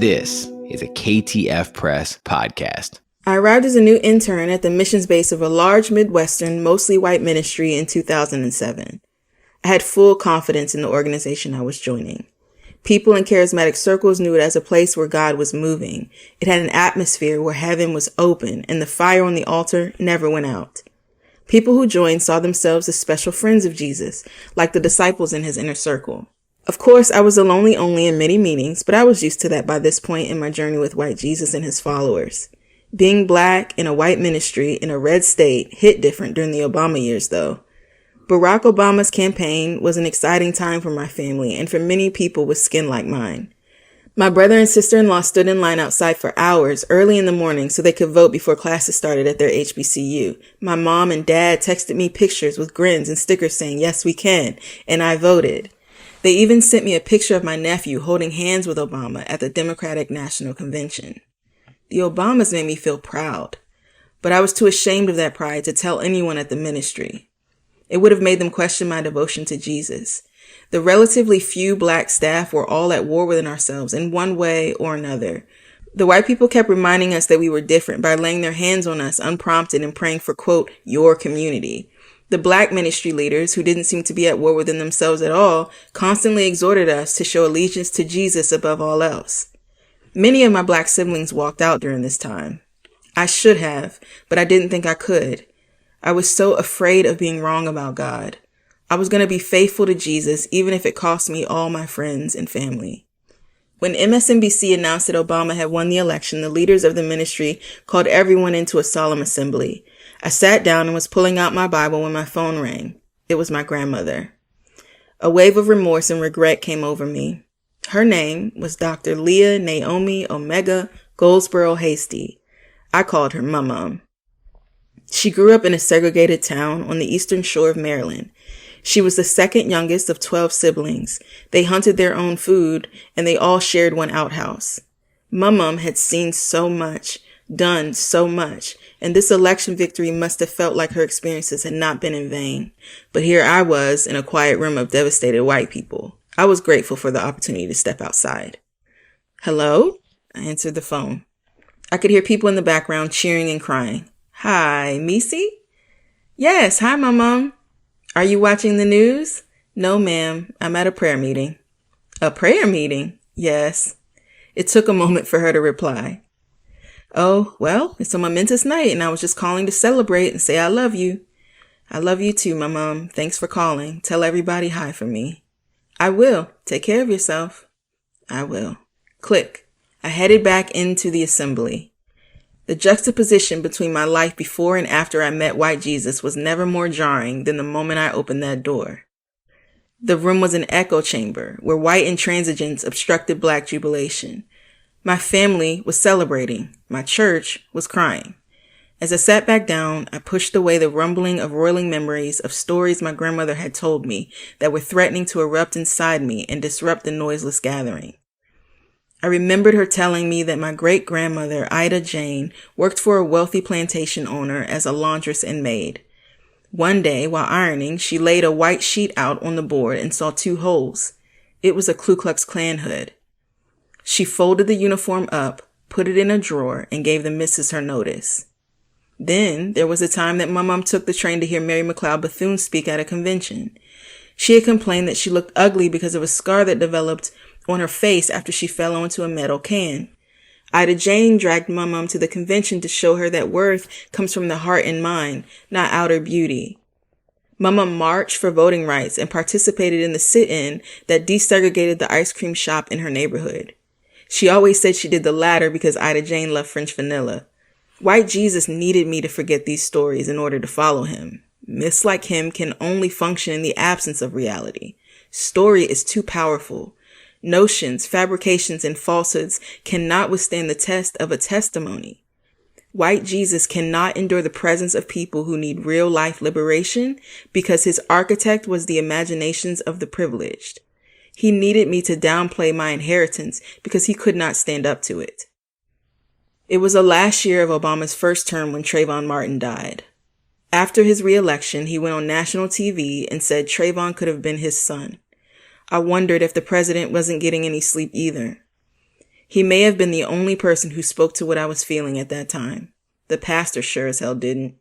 This is a KTF Press podcast. I arrived as a new intern at the missions base of a large Midwestern, mostly white ministry in 2007. I had full confidence in the organization I was joining. People in charismatic circles knew it as a place where God was moving. It had an atmosphere where heaven was open and the fire on the altar never went out. People who joined saw themselves as special friends of Jesus, like the disciples in his inner circle. Of course, I was a lonely only in many meetings, but I was used to that by this point in my journey with white Jesus and his followers. Being black in a white ministry in a red state hit different during the Obama years, though. Barack Obama's campaign was an exciting time for my family and for many people with skin like mine. My brother and sister-in-law stood in line outside for hours early in the morning so they could vote before classes started at their HBCU. My mom and dad texted me pictures with grins and stickers saying, "Yes, we can," and I voted. They even sent me a picture of my nephew holding hands with Obama at the Democratic National Convention. The Obamas made me feel proud, but I was too ashamed of that pride to tell anyone at the ministry. It would have made them question my devotion to Jesus. The relatively few black staff were all at war within ourselves in one way or another. The white people kept reminding us that we were different by laying their hands on us unprompted and praying for, quote, your community. The black ministry leaders, who didn't seem to be at war within themselves at all, constantly exhorted us to show allegiance to Jesus above all else. Many of my black siblings walked out during this time. I should have, but I didn't think I could. I was so afraid of being wrong about God. I was going to be faithful to Jesus, even if it cost me all my friends and family. When MSNBC announced that Obama had won the election, the leaders of the ministry called everyone into a solemn assembly. I sat down and was pulling out my Bible when my phone rang. It was my grandmother. A wave of remorse and regret came over me. Her name was Dr. Leah Naomi Omega Goldsboro Hasty. I called her Mum. She grew up in a segregated town on the eastern shore of Maryland. She was the second youngest of 12 siblings. They hunted their own food, and they all shared one outhouse. Mum had seen so much, done so much, and this election victory must have felt like her experiences had not been in vain. But here I was in a quiet room of devastated white people. I was grateful for the opportunity to step outside. Hello? I answered the phone. I could hear people in the background cheering and crying. Hi, Missy? Yes, hi, my mom. Are you watching the news? No, ma'am. I'm at a prayer meeting. A prayer meeting? Yes. It took a moment for her to reply. Oh, well, it's a momentous night, and I was just calling to celebrate and say I love you. I love you too, my mom. Thanks for calling. Tell everybody hi for me. I will. Take care of yourself. I will. Click. I headed back into the assembly. The juxtaposition between my life before and after I met white Jesus was never more jarring than the moment I opened that door. The room was an echo chamber where white intransigence obstructed black jubilation. My family was celebrating. My church was crying. As I sat back down, I pushed away the rumbling of roiling memories of stories my grandmother had told me that were threatening to erupt inside me and disrupt the noiseless gathering. I remembered her telling me that my great-grandmother, Ida Jane, worked for a wealthy plantation owner as a laundress and maid. One day, while ironing, she laid a white sheet out on the board and saw 2 holes. It was a Ku Klux Klan hood. She folded the uniform up, put it in a drawer, and gave the missus her notice. Then there was a time that my mom took the train to hear Mary McLeod Bethune speak at a convention. She had complained that she looked ugly because of a scar that developed on her face after she fell onto a metal can. Ida Jane dragged my mom to the convention to show her that worth comes from the heart and mind, not outer beauty. Mama marched for voting rights and participated in the sit-in that desegregated the ice cream shop in her neighborhood. She always said she did the latter because Ida Jane loved French vanilla. White Jesus needed me to forget these stories in order to follow him. Myths like him can only function in the absence of reality. Story is too powerful. Notions, fabrications, and falsehoods cannot withstand the test of a testimony. White Jesus cannot endure the presence of people who need real-life liberation because his architect was the imaginations of the privileged. He needed me to downplay my inheritance because he could not stand up to it. It was the last year of Obama's first term when Trayvon Martin died. After his re-election, he went on national TV and said Trayvon could have been his son. I wondered if the president wasn't getting any sleep either. He may have been the only person who spoke to what I was feeling at that time. The pastor sure as hell didn't.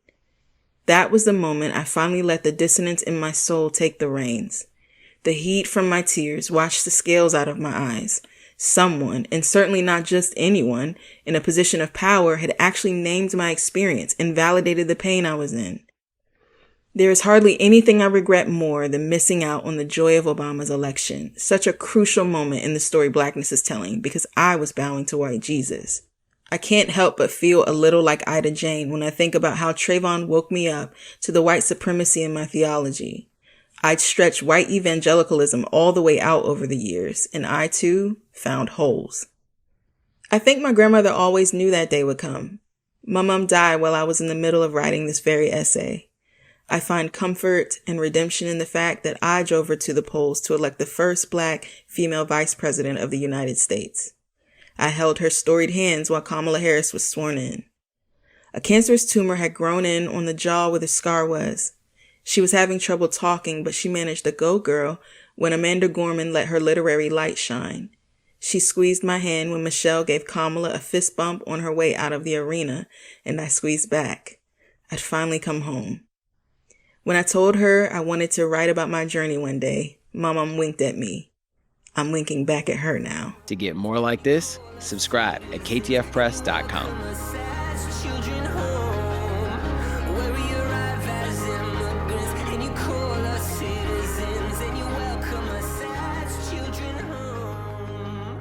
That was the moment I finally let the dissonance in my soul take the reins. The heat from my tears washed the scales out of my eyes. Someone, and certainly not just anyone, in a position of power had actually named my experience and validated the pain I was in. There is hardly anything I regret more than missing out on the joy of Obama's election, such a crucial moment in the story Blackness is telling, because I was bowing to white Jesus. I can't help but feel a little like Ida Jane when I think about how Trayvon woke me up to the white supremacy in my theology. I'd stretched white evangelicalism all the way out over the years, and I, too, found holes. I think my grandmother always knew that day would come. My mom died while I was in the middle of writing this very essay. I find comfort and redemption in the fact that I drove her to the polls to elect the first Black female vice president of the United States. I held her storied hands while Kamala Harris was sworn in. A cancerous tumor had grown in on the jaw where the scar was. She was having trouble talking, but she managed to go girl when Amanda Gorman let her literary light shine. She squeezed my hand when Michelle gave Kamala a fist bump on her way out of the arena, and I squeezed back. I'd finally come home. When I told her I wanted to write about my journey one day, my mom winked at me. I'm winking back at her now. To get more like this, subscribe at ktfpress.com.